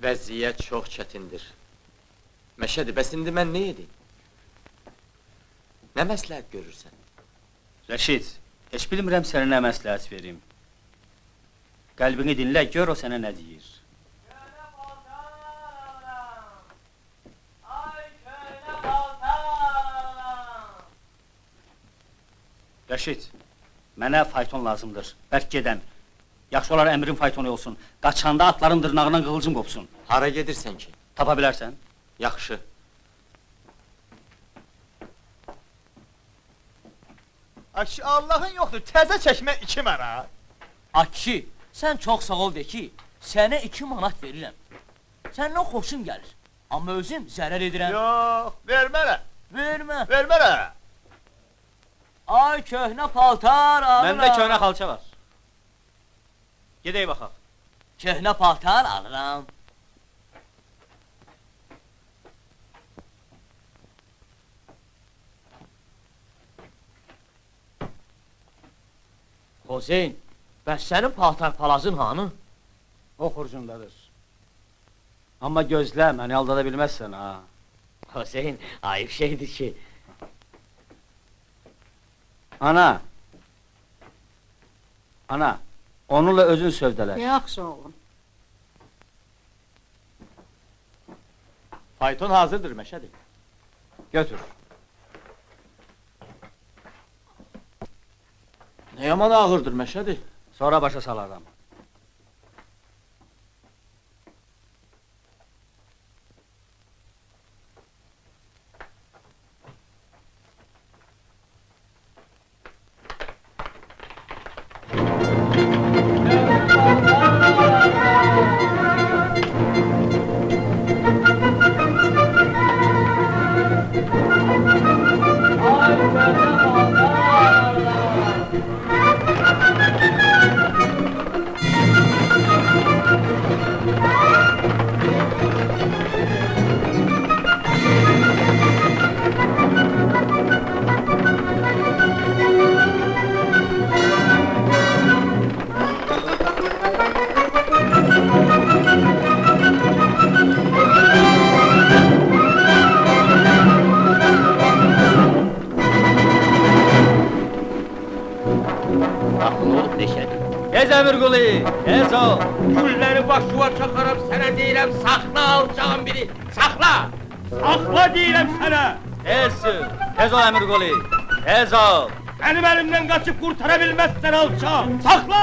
Vəziyyət çox çətindir. Məşədi, bəs indi mən nə edeyim? Nə məsləhət görürsən? Rəşid, heç bilmirəm sənə nə məsləhət verim. Qəlbini dinlə, gör o sənə nə deyir. Rəşid, mənə fayton lazımdır, bərk gedəm. Yaxşı olar əmrin faytonu olsun, qaçanda atların dırnağından qığılcım qopsun. Hara gedirsən ki? Tapa bilərsən? Yaxşı. Akşi, Allah'ın yoxdur, təzə çəkmə 2 manat. Akşi, sən çox sağ ol de ki, sənə 2 manat verirəm. Səndən xoşum gəlir, amma özüm zərər edirəm. Yox, vermərə. Vermə. Vermərə. Ay köhnə paltar alıram. Məndə köhnə xalça var. Gedək baxaq. Köhnə paltar alıram. Hoseyn, bəs sənin paltar palazın hanı? O xurcundadır. Amma gözlə, məni aldada bilməzsən, ha. Hoseyn, ayıb şeydir ki. Ana! Ana, onunla özün sövdələş. Yaxşı oğlum. Fayton hazırdır Məşədi. Götür. Nə yaman ağırdır Məşədi? Sonra başa salaram. Tez Əmirqulu, tez ol! Gülləri başıva çaxarım, sənə deyirəm, saxla alacağım biri, saxla! Saxla deyirəm sənə! Tez sür, tez ol Əmirqulu, tez ol! Mənim əlimdən qaçıb qurtara bilməzsən alçaq, saxla!